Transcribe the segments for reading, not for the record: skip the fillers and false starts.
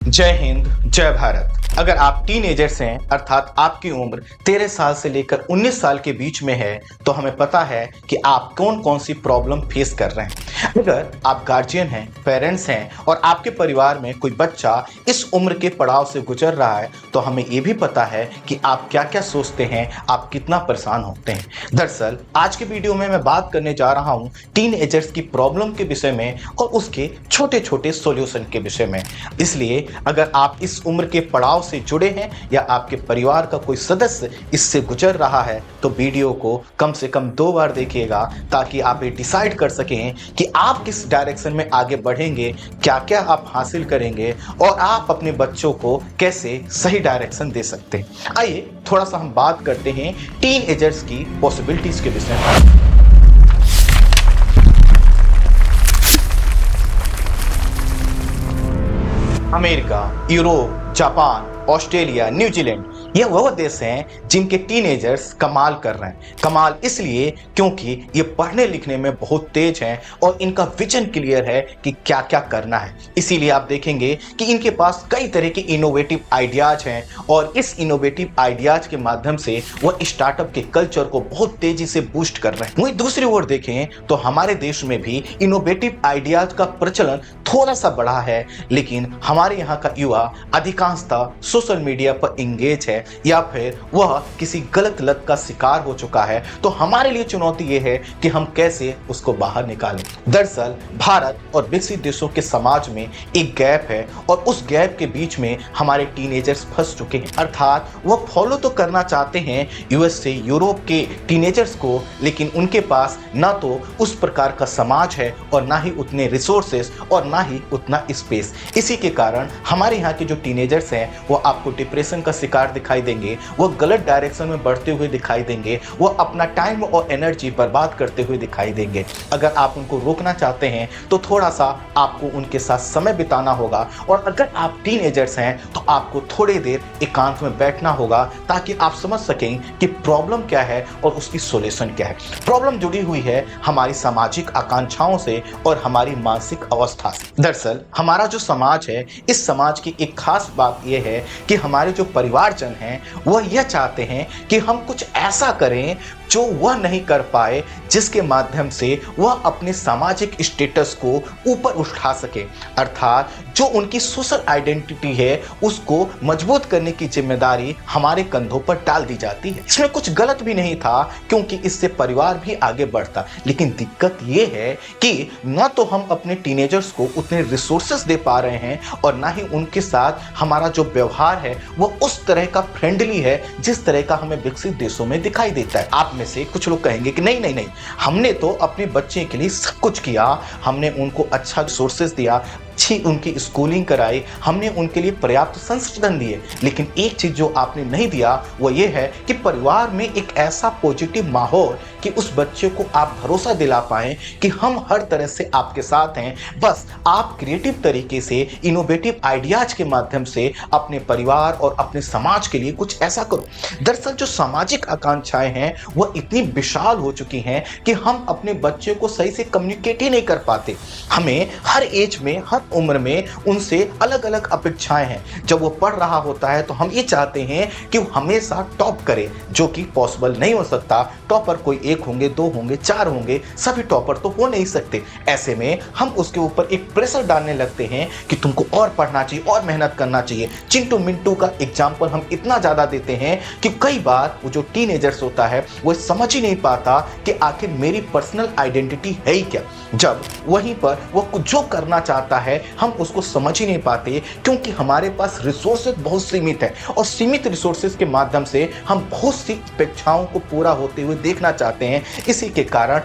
जय हिंद, जय भारत। अगर आप टीनेजर्स हैं, अर्थात आपकी उम्र 13 साल से लेकर 19 साल के बीच में है, तो हमें पता है कि आप कौन कौन सी प्रॉब्लम फेस कर रहे हैं। अगर आप गार्जियन हैं, पेरेंट्स हैं और आपके परिवार में कोई बच्चा इस उम्र के पड़ाव से गुजर रहा है, तो हमें ये भी पता है कि आप क्या क्या सोचते हैं, आप कितना परेशान होते हैं। दरअसल आज के वीडियो में मैं बात करने जा रहा हूँ टीनेजर्स की प्रॉब्लम के विषय में और उसके छोटे छोटे सॉल्यूशन के विषय में। इसलिए अगर आप इस उम्र के पड़ाव से जुड़े हैं या आपके परिवार का कोई सदस्य इससे गुजर रहा है, तो वीडियो को कम से कम 2 बार देखिएगा, ताकि आप ये डिसाइड कर सकें कि आप किस डायरेक्शन में आगे बढ़ेंगे, क्या क्या आप हासिल करेंगे और आप अपने बच्चों को कैसे सही डायरेक्शन दे सकते हैं। आइए थोड़ा सा हम बात करते हैं टीन एजर्स की पॉसिबिलिटीज के विषय में। America, Europe, Japan, Australia, New Zealand, ये वह देश हैं जिनके टीनेजर्स कमाल कर रहे हैं। कमाल इसलिए क्योंकि ये पढ़ने लिखने में बहुत तेज हैं और इनका विजन क्लियर है कि क्या क्या करना है। इसीलिए आप देखेंगे कि इनके पास कई तरह के इनोवेटिव आइडियाज हैं और इस इनोवेटिव आइडियाज के माध्यम से वह स्टार्टअप के कल्चर को बहुत तेजी से बूस्ट कर रहे हैं। वहीं दूसरी ओर देखें तो हमारे देश में भी इनोवेटिव आइडियाज का प्रचलन थोड़ा सा बढ़ा है, लेकिन हमारे यहाँ का युवा अधिकांशतः सोशल मीडिया पर इंगेज है या फिर वह किसी गलत लत का शिकार हो चुका है। तो हमारे लिए चुनौती यह है कि हम कैसे उसको बाहर निकालें। दरअसल भारत और विकसित देशों के समाज में एक गैप है और उस गैप के बीच में हमारे टीनेजर्स फंस चुके हैं। अर्थात वह फॉलो तो करना चाहते हैं यूएस से यूरोप के टीनेजर्स को, लेकिन उनके पास ना तो उस प्रकार का समाज है और ना ही उतने रिसोर्सेस और ना ही उतना स्पेस। इसी के कारण हमारे यहाँ के जो टीनेजर्स हैं वो आपको डिप्रेशन का शिकार दिखाई देंगे, वो गलत डायरेक्शन में बढ़ते हुए दिखाई देंगे, वो अपना टाइम और एनर्जी बर्बाद करते हुए दिखाई देंगे। अगर आप उनको रोकना चाहते हैं तो थोड़ा सा आपको उनके साथ समय बिताना होगा, और अगर आप टीनेजर्स हैं तो आपको थोड़ी देर एकांत में बैठना होगा, ताकि आप समझ सकें कि प्रॉब्लम क्या है और उसकी सॉल्यूशन क्या है। प्रॉब्लम जुड़ी हुई है हमारी सामाजिक आकांक्षाओं से और हमारी मानसिक अवस्था से। दरअसल हमारा जो समाज है, इस समाज की एक खास बात यह है कि हमारे जो परिवारजन हैं वह यह चाहते हैं कि हम कुछ ऐसा करें जो वह नहीं कर पाए, जिसके माध्यम से वह अपने सामाजिक स्टेटस को ऊपर उठा सके। अर्थात जो उनकी सोशल आइडेंटिटी है उसको मजबूत करने की जिम्मेदारी हमारे कंधों पर डाल दी जाती है। इसमें कुछ गलत भी नहीं था, क्योंकि इससे परिवार भी आगे बढ़ता। लेकिन दिक्कत यह है कि न तो हम अपने टीनेजर्स को उतने रिसोर्सेस दे पा रहे हैं और ना ही उनके साथ हमारा जो व्यवहार है वो उस तरह का फ्रेंडली है जिस तरह का हमें विकसित देशों में दिखाई देता है। आप में से कुछ लोग कहेंगे कि नहीं नहीं नहीं, हमने तो अपने बच्चे के लिए सब कुछ किया, हमने उनको अच्छा रिसोर्सेस दिया, अच्छी उनकी स्कूलिंग कराई, हमने उनके लिए पर्याप्त संसाधन दिए, लेकिन एक चीज जो आपने नहीं दिया वो ये है कि परिवार में एक ऐसा पॉजिटिव माहौल कि उस बच्चे को आप भरोसा दिला पाएं कि हम हर तरह से आपके साथ हैं। बस आप क्रिएटिव तरीके से इनोवेटिव आइडियाज के माध्यम से अपने परिवार और अपने समाज के लिए कुछ ऐसा करो। दरअसल जो सामाजिक आकांक्षाएं हैं वह इतनी विशाल हो चुकी हैं कि हम अपने बच्चे को सही से कम्युनिकेट ही नहीं कर पाते। हमें हर एज में, हर उम्र में उनसे अलग अलग अपेक्षाएं हैं। जब वो पढ़ रहा होता है तो हम ये चाहते हैं कि वो हमेशा टॉप करे, जो कि पॉसिबल नहीं हो सकता। टॉपर कोई 1 होंगे, 2 होंगे, 4 होंगे, सभी टॉपर तो हो नहीं सकते। ऐसे में हम उसके ऊपर एक प्रेशर डालने लगते हैं कि तुमको और पढ़ना चाहिए और मेहनत करना चाहिए। चिंटू मिंटू का एग्जाम्पल हम इतना ज्यादा देते हैं कि कई बार वो जो टीनेजर्स होता है वो समझ ही नहीं पाता कि आखिर मेरी पर्सनल आइडेंटिटी है ही क्या। जब वहीं पर वो कुछ जो करना चाहता है हम उसको समझ ही नहीं पाते, क्योंकि हमारे पास रिसोर्सेज बहुत सीमित है और सीमित रिसोर्सेज के माध्यम से हम बहुत सी अपेक्षाओं को पूरा होते हुए देखना चाहते हैं। इसी के कारण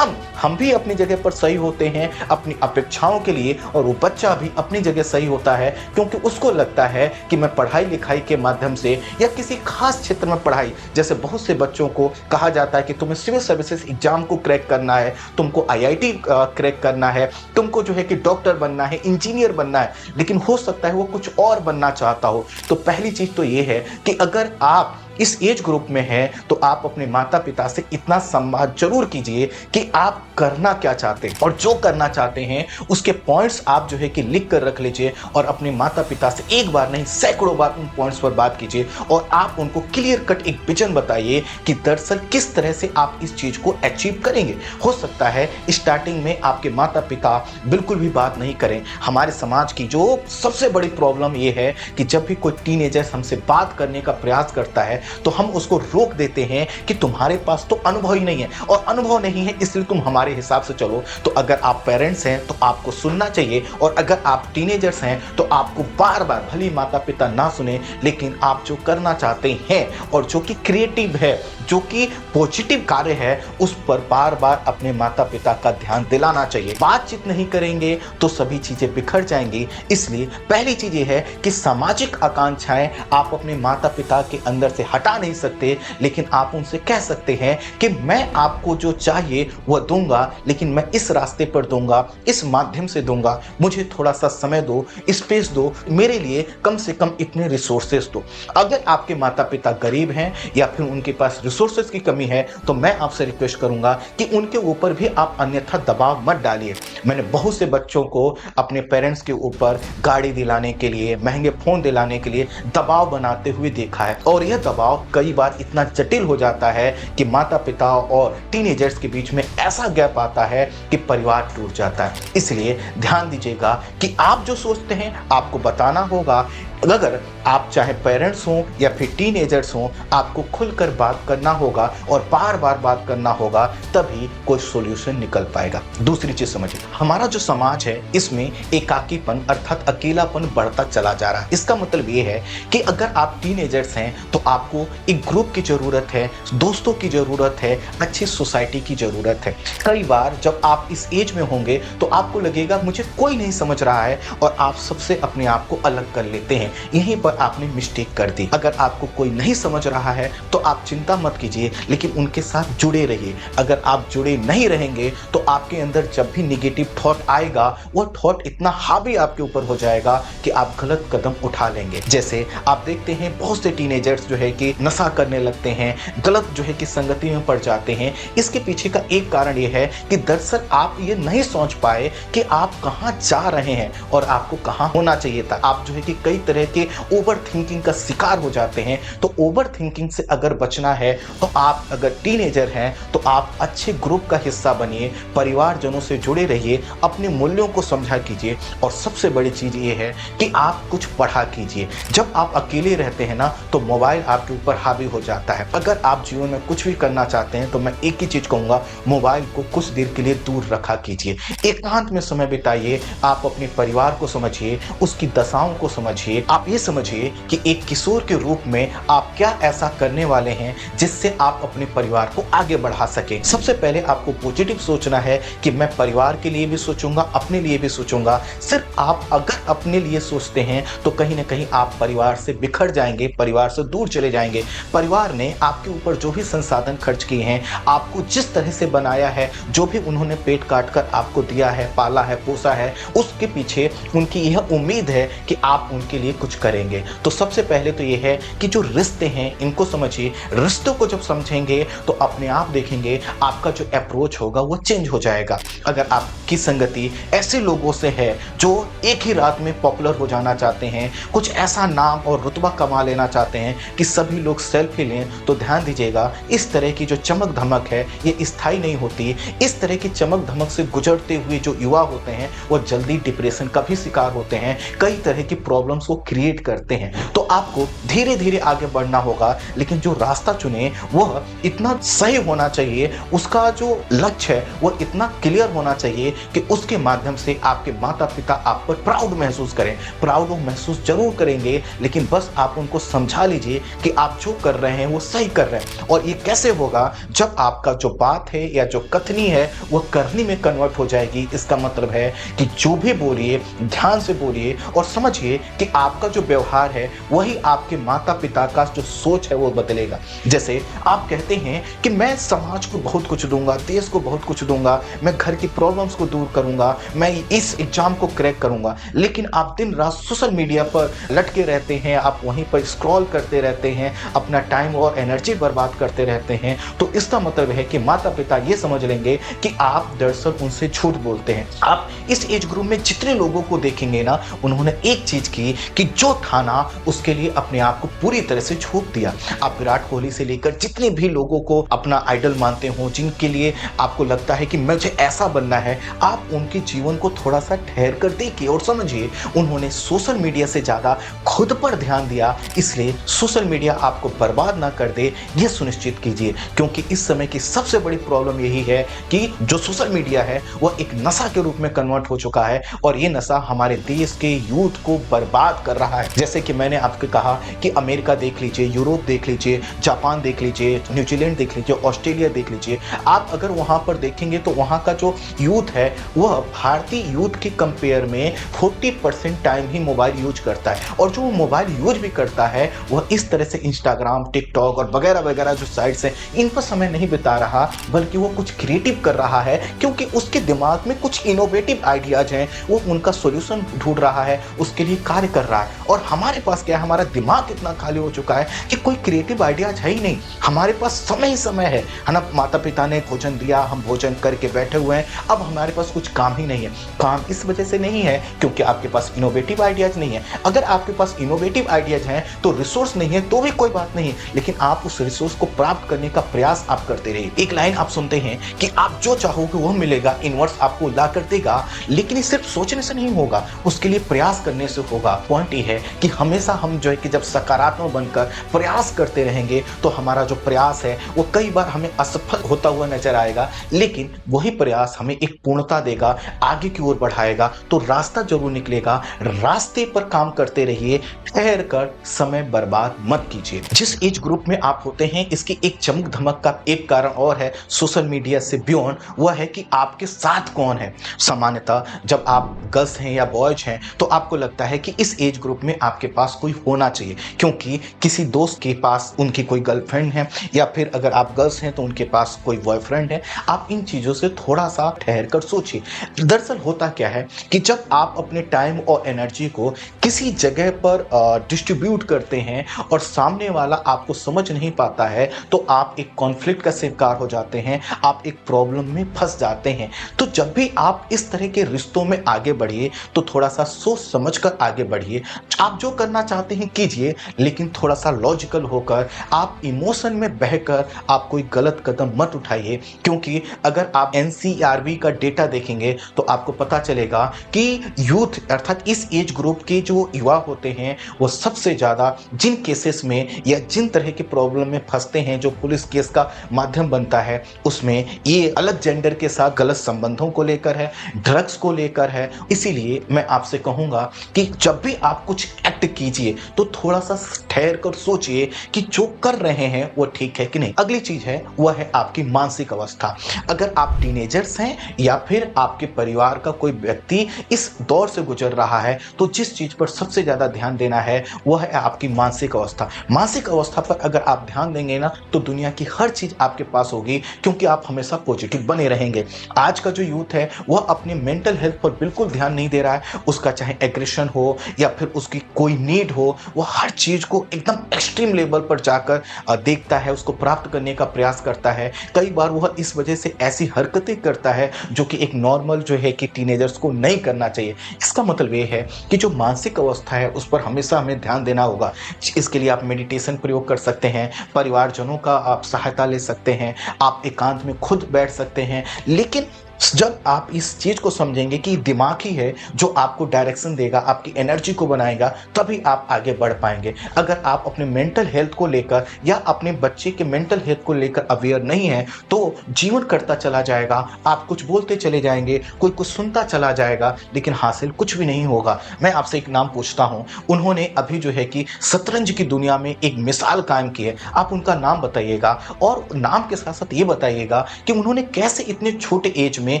हम भी अपनी जगह पर सही होते हैं अपनी अपेक्षाओं के लिए, और वो बच्चा भी अपनी जगह सही होता है, क्योंकि उसको लगता है कि मैं पढ़ाई लिखाई के माध्यम से या किसी खास क्षेत्र में पढ़ाई, जैसे बहुत से बच्चों को कहा जाता है कि तुम्हें सिविल सर्विसेज एग्जाम को क्रैक करना है, तुमको आईआईटी क्रैक करना है, तुमको जो है कि डॉक्टर बनना है, इंजीनियर बनना है, लेकिन हो सकता है वो कुछ और बनना चाहता हो। तो पहली चीज तो ये है कि अगर आप इस एज ग्रुप में हैं तो आप अपने माता पिता से इतना संवाद जरूर कीजिए कि आप करना क्या चाहते हैं, और जो करना चाहते हैं उसके पॉइंट्स आप जो है कि लिख कर रख लीजिए और अपने माता पिता से एक बार नहीं सैकड़ों बार उन पॉइंट्स पर बात कीजिए और आप उनको क्लियर कट एक विजन बताइए कि दरअसल किस तरह से आप इस चीज को अचीव करेंगे। हो सकता है स्टार्टिंग में आपके माता पिता बिल्कुल भी बात नहीं करें। हमारे समाज की जो सबसे बड़ी प्रॉब्लम ये है कि जब भी कोई टीनेजर हमसे बात करने का प्रयास करता है तो हम उसको रोक देते हैं कि तुम्हारे पास तो अनुभव ही नहीं है, और अनुभव नहीं है इसलिए तुम हमारे हिसाब से चलो। तो अगर आप पेरेंट्स हैं तो आपको सुनना चाहिए, और अगर आप टीनेजर्स हैं तो आपको बार बार, भले माता पिता ना सुने, लेकिन आप जो करना चाहते हैं और जो कि क्रिएटिव है, जो कि पॉजिटिव कार्य है, उस पर बार बार अपने माता पिता का ध्यान दिलाना चाहिए। बातचीत नहीं करेंगे तो सभी चीजें बिखर जाएंगी। इसलिए पहली चीज ये है कि सामाजिक आकांक्षाएं आप अपने माता पिता के अंदर से हटा नहीं सकते, लेकिन आप उनसे कह सकते हैं कि मैं आपको जो चाहिए वह दूंगा, लेकिन मैं इस रास्ते पर दूंगा, इस माध्यम से दूंगा, मुझे थोड़ा सा समय दो, स्पेस दो, मेरे लिए कम से कम इतने रिसोर्सेस दो। अगर आपके माता पिता गरीब हैं या फिर उनके पास रिसोर्सेस की कमी है तो मैं आपसे रिक्वेस्ट करूंगा कि उनके ऊपर भी आप अन्यथा दबाव मत डालिए। मैंने बहुत से बच्चों को अपने पेरेंट्स के ऊपर गाड़ी दिलाने के लिए, महंगे फोन दिलाने के लिए दबाव बनाते हुए देखा है, और यह दबाव कई बार इतना जटिल हो जाता है कि माता पिता और टीनेजर्स के बीच में ऐसा गैप आता है कि परिवार टूट जाता है। इसलिए ध्यान दीजिएगा कि आप जो सोचते हैं आपको बताना होगा। अगर आप चाहे पेरेंट्स हों या फिर टीनेजर्स हों, आपको खुलकर बात करना होगा और बार बार बात करना होगा, तभी कोई सॉल्यूशन निकल पाएगा। दूसरी चीज समझिए, हमारा जो समाज है इसमें एकाकीपन अर्थात अकेलापन बढ़ता चला जा रहा है। इसका मतलब ये है कि अगर आप टीनेजर्स हैं तो आपको एक ग्रुप की जरूरत है, दोस्तों की जरूरत है, अच्छी सोसाइटी की जरूरत है। कई बार जब आप इस एज में होंगे तो आपको लगेगा मुझे कोई नहीं समझ रहा है, और आप सबसे अपने आप को अलग कर लेते हैं। यहीं पर आपने मिस्टेक कर दी। अगर आपको कोई नहीं समझ रहा है तो आप चिंता मत कीजिए, लेकिन उनके साथ जुड़े रहिए। अगर आप जुड़े नहीं रहेंगे तो आपके अंदर जब भी निगेटिव थॉट आएगा, वो थॉट इतना हावी आपके ऊपर हो जाएगा कि आप गलत कदम उठा लेंगे। जैसे आप देखते हैं बहुत से टीनेजर्स जो है कि नशा करने लगते हैं, गलत जो है कि संगति में पड़ जाते हैं। इसके पीछे का एक कारण ये है कि दरअसल आप ये नहीं सोच पाए कि आप कहाँ जा रहे हैं और आपको कहाँ होना चाहिए था। आप जो है कि कई तरह के ओवर थिंकिंग का शिकार हो जाते हैं। तो ओवर थिंकिंग से अगर बचना है तो आप अगर टीनेजर हैं तो आप अच्छे ग्रुप का हिस्सा बनिए, परिवारजनों से जुड़े रहिए, अपने मूल्यों को समझा कीजिए, और सबसे बड़ी चीज ये है कि आप कुछ पढ़ा कीजिए। जब आप अकेले रहते हैं ना तो मोबाइल आपके ऊपर हावी हो जाता है। अगर आप जीवन में कुछ भी करना चाहते हैं तो मैं एक ही चीज कहूंगा, मोबाइल को कुछ देर के लिए दूर रखा कीजिए, एकांत में समय बिताइए। आप अपने परिवार को समझिए, उसकी दशाओं को समझिए। आप ये समझिए कि एक किशोर के रूप में आप क्या ऐसा करने वाले हैं जिससे आप अपने परिवार को आगे बढ़ा सके। सबसे पहले आपको पॉजिटिव सोचना है कि मैं परिवार के लिए भी सोचूंगा, अपने लिए भी सोचूंगा। सिर्फ आप अगर अपने लिए सोचते हैं तो कहीं ना कहीं आप परिवार से बिखर जाएंगे, परिवार से दूर चले जाएंगे। परिवार ने आपके ऊपर जो भी संसाधन खर्च किए हैं, आपको जिस तरह से बनाया है, जो भी उन्होंने पेट काट कर आपको दिया है, पाला है, पोसा है, उसके पीछे उनकी यह उम्मीद है कि आप उनके लिए कुछ करेंगे। तो सबसे पहले तो यह है कि जो रिश्ते हैं इनको समझिए। रिश्तों को जब समझेंगे तो अपने आप देखेंगे आपका जो अप्रोच होगा वो चेंज हो जाएगा। अगर आपकी संगति ऐसे लोगों से है जो एक ही रात में पॉपुलर हो जाना चाहते हैं, कुछ ऐसा नाम और रुतबा कमा लेना चाहते हैं कि सभी लोग सेल्फी लें, तो ध्यान दीजिएगा इस तरह की जो चमक धमक है ये स्थायी नहीं होती। इस तरह की चमक धमक से गुजरते हुए जो युवा होते हैं वो जल्दी डिप्रेशन का भी शिकार होते हैं, कई तरह की प्रॉब्लम्स को क्रिएट करते हैं। तो आपको धीरे धीरे आगे बढ़ना होगा, लेकिन जो रास्ता चुने वह इतना सही होना चाहिए, उसका जो लक्ष्य है वो इतना क्लियर होना चाहिए कि उसके माध्यम से आपके माता पिता आप पर प्राउड महसूस करें। प्राउड महसूस जरूर करेंगे, लेकिन बस आप उनको समझा लीजिए कि आप जो कर रहे हैं वो सही कर रहे हैं। और ये कैसे होगा, जब आपका जो बात है या जो कथनी है वो करनी में कन्वर्ट हो जाएगी। इसका मतलब है कि जो भी बोलिए ध्यान से बोलिए और समझिए कि आप आपका जो व्यवहार है वही आपके माता पिता का जो सोच है वो बदलेगा। जैसे आप कहते हैं कि मैं समाज को बहुत कुछ दूंगा, देश को बहुत कुछ दूंगा, मैं घर की प्रॉब्लम्स को दूर करूंगा, मैं इस एग्जाम को क्रैक करूंगा, लेकिन आप दिन रात सोशल मीडिया पर लटके रहते हैं, आप वहीं पर स्क्रॉल करते रहते हैं, अपना टाइम और एनर्जी बर्बाद करते रहते हैं, तो इसका मतलब है कि माता पिता ये समझ लेंगे कि आप दरअसल उनसे झूठ बोलते हैं। आप इस एज ग्रुप में जितने लोगों को देखेंगे ना, उन्होंने एक चीज की कि जो था ना उसके लिए अपने आप को पूरी तरह से झोंक दिया। आप विराट कोहली से लेकर जितने भी लोगों को अपना आइडल मानते हो, जिनके लिए आपको लगता है कि मुझे ऐसा बनना है, आप उनके जीवन को थोड़ा सा ठहर कर देखिए और समझिए उन्होंने सोशल मीडिया से ज्यादा खुद पर ध्यान दिया। इसलिए सोशल मीडिया आपको बर्बाद ना कर दे यह सुनिश्चित कीजिए, क्योंकि इस समय की सबसे बड़ी प्रॉब्लम यही है कि जो सोशल मीडिया है वह एक नशा के रूप में कन्वर्ट हो चुका है और ये नशा हमारे देश के यूथ को बर्बाद कर रहा है। जैसे कि मैंने आपको कहा कि अमेरिका देख लीजिए, यूरोप देख लीजिए, जापान देख लीजिए, न्यूजीलैंड देख लीजिए, ऑस्ट्रेलिया देख लीजिए। आप अगर वहां पर देखेंगे तो वहां का जो यूथ है वह भारतीय यूथ के कंपेयर में 40% टाइम ही मोबाइल यूज करता है, और जो मोबाइल यूज भी करता है वह इस तरह से इंस्टाग्राम, टिकटॉक और वगैरह वगैरह जो साइट्स हैं इन पर समय नहीं बिता रहा, बल्कि वो कुछ क्रिएटिव कर रहा है, क्योंकि उसके दिमाग में कुछ इनोवेटिव आइडियाज हैं, वो उनका सॉल्यूशन ढूंढ रहा है, उसके लिए कार्य कर रहा है। और हमारे पास क्या है, हमारा दिमाग इतना खाली हो चुका है कि कोई क्रिएटिव आइडियाज है ही नहीं, हमारे पास समय ही समय है ना। माता पिता ने भोजन दिया, हम भोजन करके बैठे हुए हैं, अब हमारे पास कुछ काम ही नहीं है। काम इस वजह से नहीं है क्योंकि आपके पास इनोवेटिव आइडियाज नहीं है। अगर आपके पास इनोवेटिव आइडियाज हैं तो रिसोर्स नहीं है तो भी कोई बात नहीं, लेकिन आप उस रिसोर्स को प्राप्त करने का प्रयास आप करते रहिए। एक लाइन आप सुनते हैं कि आप जो चाहोगे वह मिलेगा, यूनिवर्स आपको ला कर देगा, लेकिन ये सिर्फ सोचने से नहीं होगा, उसके लिए प्रयास करने से होगा। पॉइंट ये है कि हमेशा हम जो है कि जब सकारात्मक बनकर प्रयास करते रहेंगे तो हमारा जो प्रयास है वो कई बार हमें असफल होता हुआ नजर आएगा, लेकिन वही प्रयास हमें एक पूर्णता देगा, आगे की ओर बढ़ाएगा, तो रास्ता जरूर निकलेगा। रास्ते पर काम करते रहिए, ठहर कर समय बर्बाद मत कीजिए। जिस एज ग्रुप में आप होते हैं इसकी एक चमक धमक का एक कारण और है सोशल मीडिया से बियॉन्ड, वह है कि आपके साथ कौन है। सामान्यतः जब आप गर्ल्स हैं या बॉयज हैं तो आपको लगता है कि इस एज ग्रुप में आपके पास कोई होना चाहिए, क्योंकि किसी दोस्त के पास उनकी कोई गर्लफ्रेंड है, या फिर अगर आप गर्ल्स हैं तो उनके पास कोई बॉयफ्रेंड है। आप इन चीज़ों से थोड़ा सा ठहर कर सोचिए। दरअसल होता क्या है कि जब आप अपने टाइम और एनर्जी को किसी जगह पर डिस्ट्रीब्यूट करते हैं और सामने वाला आपको समझ नहीं पाता है तो आप एक कॉन्फ्लिक्ट का शिकार हो जाते हैं, आप एक प्रॉब्लम में फंस जाते हैं। तो जब भी आप इस तरह के रिश्तों में आगे बढ़िए तो थोड़ा सा सोच समझ कर आगे बढ़िए। आप जो करना चाहते हैं कीजिए, लेकिन थोड़ा सा लॉजिकल होकर, आप इमोशन में बहकर आप कोई गलत कदम मत उठाइए, क्योंकि अगर आप एनसीईआरबी का डेटा देखेंगे तो आपको पता चलेगा कि यूथ अर्थात इस एज ग्रुप के जो युवा होते हैं वो सबसे ज़्यादा जिन केसेस में या जिन तरह की प्रॉब्लम में फंसते हैं, जो पुलिस केस का माध्यम बनता है, उसमें ये अलग जेंडर के साथ गलत संबंधों को लेकर है, ड्रग्स को लेकर है। इसीलिए मैं आपसे कहूँगा कि जब भी आप कुछ एक्ट कीजिए तो थोड़ा सा ठहर कर सोचिए कि जो कर रहे हैं वो ठीक है कि नहीं। अगली चीज है वह है आपकी मानसिक अवस्था। अगर आप टीनेजर्स हैं या फिर आपके परिवार का कोई व्यक्ति इस दौर से गुजर रहा है तो जिस चीज पर सबसे ज्यादा ध्यान देना है वह है आपकी मानसिक अवस्था। मानसिक अवस्था पर अगर आप ध्यान देंगे ना तो दुनिया की हर चीज आपके पास होगी, क्योंकि आप हमेशा पॉजिटिव बने रहेंगे। आज का जो यूथ है वह अपने मेंटल हेल्थ पर बिल्कुल ध्यान नहीं दे रहा है। उसका चाहे एग्रेशन हो या फिर उसकी कोई नीड हो, वह हर चीज को एकदम एक्सट्रीम लेवल पर जाकर देखता है, उसको प्राप्त करने का प्रयास करता है। कई बार वह इस वजह से ऐसी हरकतें करता है जो कि एक नॉर्मल जो है कि टीनेजर्स को नहीं करना चाहिए। इसका मतलब ये है कि जो मानसिक अवस्था है उस पर हमेशा हमें ध्यान देना होगा। इसके लिए आप मेडिटेशन प्रयोग कर सकते हैं, परिवारजनों का आप सहायता ले सकते हैं, आप एकांत में खुद बैठ सकते हैं। लेकिन जब आप इस चीज को समझेंगे कि दिमाग ही है जो आपको डायरेक्शन देगा, आपकी एनर्जी को बनाएगा, तभी आप आगे बढ़ पाएंगे। अगर आप अपने मेंटल हेल्थ को लेकर या अपने बच्चे के मेंटल हेल्थ को लेकर अवेयर नहीं है तो जीवन करता चला जाएगा, आप कुछ बोलते चले जाएंगे, कोई कुछ सुनता चला जाएगा, लेकिन हासिल कुछ भी नहीं होगा। मैं आपसे एक नाम पूछता हूं, उन्होंने अभी जो है कि शतरंज की दुनिया में एक मिसाल कायम की है, आप उनका नाम बताइएगा और नाम के साथ साथ ये बताइएगा कि उन्होंने कैसे इतने छोटे एज में में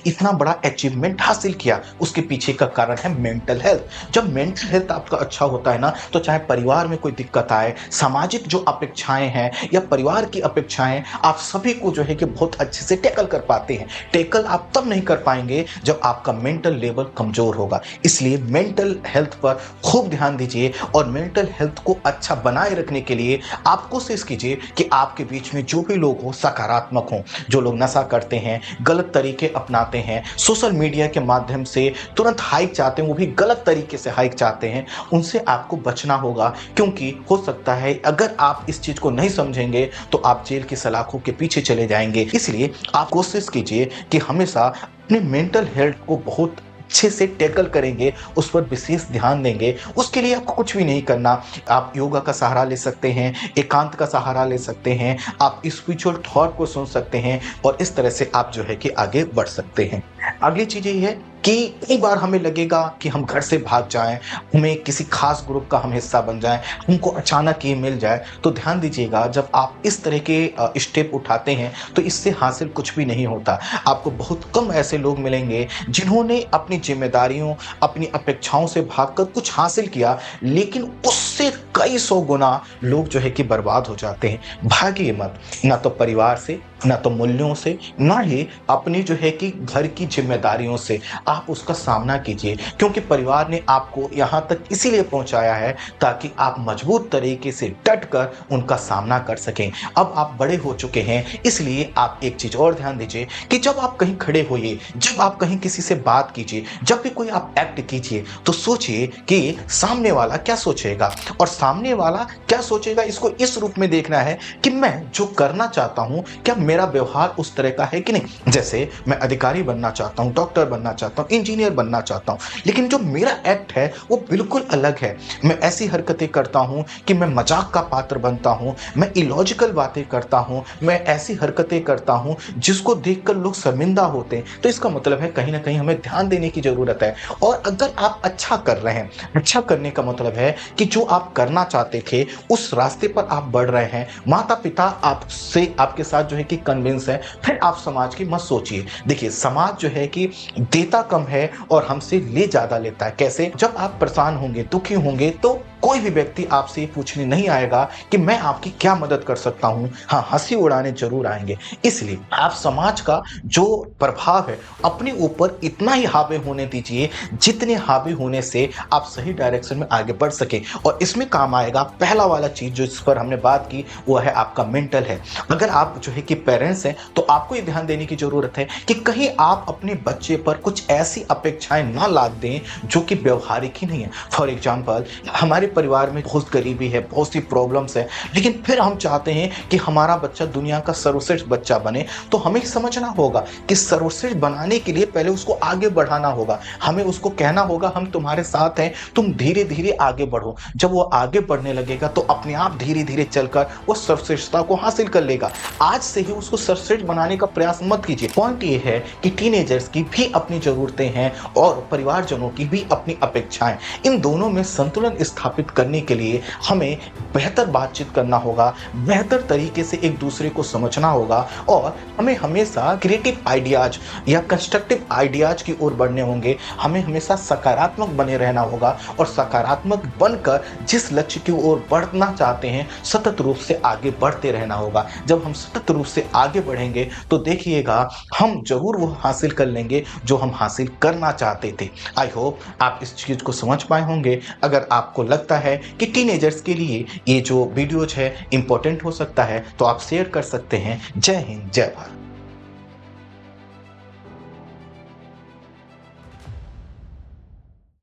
इतना बड़ा अचीवमेंट हासिल किया, उसके पीछे का कारण है मेंटल हेल्थ। जब मेंटल हेल्थ आपका अच्छा होता है ना, तो चाहे परिवार में कोई दिक्कत आए, सामाजिक जो अपेक्षाएं हैं या परिवार की अपेक्षाएं, आप सभी को जो है कि बहुत अच्छे से टैकल कर पाते हैं। टैकल आप तब नहीं कर पाएंगे जब आपका मेंटल लेवल कमजोर होगा। इसलिए मेंटल हेल्थ पर खूब ध्यान दीजिए और मेंटल हेल्थ को अच्छा बनाए रखने के लिए आप कोशिश कीजिए कि आपके बीच में जो भी लोग हो सकारात्मक हो। जो लोग नशा करते हैं, गलत तरीके अपनाते हैं, सोशल मीडिया के माध्यम से तुरंत हाइक चाहते हैं, वो भी गलत तरीके से हाइक चाहते हैं, उनसे आपको बचना होगा। क्योंकि हो सकता है अगर आप इस चीज को नहीं समझेंगे तो आप जेल की सलाखों के पीछे चले जाएंगे। इसलिए आप कोशिश कीजिए कि हमेशा अपने मेंटल हेल्थ को बहुत अच्छे से टैकल करेंगे, उस पर विशेष ध्यान देंगे। उसके लिए आपको कुछ भी नहीं करना। आप योगा का सहारा ले सकते हैं, एकांत का सहारा ले सकते हैं, आप स्पिरिचुअल थॉट को सुन सकते हैं और इस तरह से आप जो है कि आगे बढ़ सकते हैं। अगली चीज ये है कि कई बार हमें लगेगा कि हम घर से भाग जाएं, हमें किसी खास ग्रुप का हम हिस्सा बन जाएं, हमको अचानक ये मिल जाए, तो ध्यान दीजिएगा जब आप इस तरह के स्टेप उठाते हैं तो इससे हासिल कुछ भी नहीं होता। आपको बहुत कम ऐसे लोग मिलेंगे जिन्होंने अपनी जिम्मेदारियों, अपनी अपेक्षाओं से भागकर कुछ हासिल किया, लेकिन उससे कई सौ गुना लोग जो है कि बर्बाद हो जाते हैं। भागिए मत, ना तो परिवार से, ना तो मूल्यों से, ना ही अपनी जो है कि घर की जिम्मेदारियों से आप उसका सामना कीजिए। क्योंकि परिवार ने आपको यहाँ तक इसीलिए पहुँचाया है ताकि आप मजबूत तरीके से डट कर उनका सामना कर सकें। अब आप बड़े हो चुके हैं, इसलिए आप एक चीज़ और ध्यान दीजिए कि जब आप कहीं खड़े होइए, जब आप कहीं किसी से बात कीजिए, जब भी कोई आप एक्ट कीजिए, तो सोचिए कि सामने वाला क्या सोचेगा, और सामने वाला क्या सोचेगा इसको इस रूप में देखना है कि मैं जो करना चाहता हूं क्या मेरा व्यवहार उस तरह का है कि नहीं। जैसे मैं अधिकारी बनना चाहता हूं, डॉक्टर बनना चाहता हूं, इंजीनियर बनना चाहता हूं, लेकिन जो मेरा एक्ट है वो बिल्कुल अलग है। मैं ऐसी हरकतें करता हूं कि मैं मजाक का पात्र बनता हूं, मैं इलॉजिकल बातें करता हूं, मैं ऐसी हरकतें करता हूं जिसको देखकर लोग शर्मिंदा होते हैं। तो इसका मतलब है कहीं ना कहीं हमें ध्यान देने की जरूरत है। और अगर आप अच्छा कर रहे हैं, अच्छा करने का मतलब है कि जो आप करना चाहते थे उस रास्ते पर आप बढ़ रहे हैं, माता पिता आपसे, आपके साथ जो है कि कन्विंस है, फिर आप समाज की मत सोचिए। देखिए समाज जो है कि देता कम है और हमसे ले ज्यादा लेता है। कैसे? जब आप परेशान होंगे, दुखी होंगे, तो कोई भी व्यक्ति आपसे ये पूछने नहीं आएगा कि मैं आपकी क्या मदद कर सकता हूं। हाँ, हंसी उड़ाने जरूर आएंगे। इसलिए आप समाज का जो प्रभाव है अपने ऊपर इतना ही हावी होने दीजिए जितने हावी होने से आप सही डायरेक्शन में आगे बढ़ सके। और इसमें काम आएगा पहला वाला चीज जो इस पर हमने बात की, वो है आपका मेंटल है। अगर आप जो है कि पेरेंट्स हैं तो आपको ये ध्यान देने की जरूरत है कि कहीं आप अपने बच्चे पर कुछ ऐसी अपेक्षाएं ना लाद दें जो कि व्यवहारिक ही नहीं है। फॉर एग्जाम्पल, हमारे परिवार में बहुत गरीबी है, बहुत सी प्रॉब्लम्स है, लेकिन फिर हम चाहते हैं कि हमारा बच्चा दुनिया का सर्वश्रेष्ठ बच्चा बने। तो हमें समझना होगा कि सर्वश्रेष्ठ बनाने के लिए पहले उसको आगे बढ़ाना होगा। हमें उसको कहना होगा हम तुम्हारे साथ हैं, तुम धीरे धीरे आगे बढ़ो। जब वो आगे बढ़ने लगेगा तो अपने आप धीरे धीरे चलकर वो सर्वश्रेष्ठता को हासिल कर लेगा। आज से ही उसको सर्वश्रेष्ठ बनाने का प्रयास मत कीजिए। पॉइंट ये है कि टीनेजर्स की भी अपनी जरूरतें हैं और परिवारजनों की भी अपनी अपेक्षाएं। इन दोनों में संतुलन स्थापित करने के लिए हमें बेहतर बातचीत करना होगा, बेहतर तरीके से एक दूसरे को समझना होगा और हमें हमेशा क्रिएटिव आइडियाज या कंस्ट्रक्टिव आइडियाज की ओर बढ़ने होंगे। हमें हमेशा सकारात्मक बने रहना होगा और सकारात्मक बनकर जिस लक्ष्य की ओर बढ़ना चाहते हैं सतत रूप से आगे बढ़ते रहना होगा। जब हम सतत रूप से आगे बढ़ेंगे तो देखिएगा हम जरूर वो हासिल कर लेंगे जो हम हासिल करना चाहते थे। आई होप आप इस चीज को समझ पाए होंगे। अगर आपको लगता है कि टीनेजर्स के लिए ये जो वीडियोज है इंपॉर्टेंट हो सकता है तो आप शेयर कर सकते हैं। जय हिंद, जय भारत।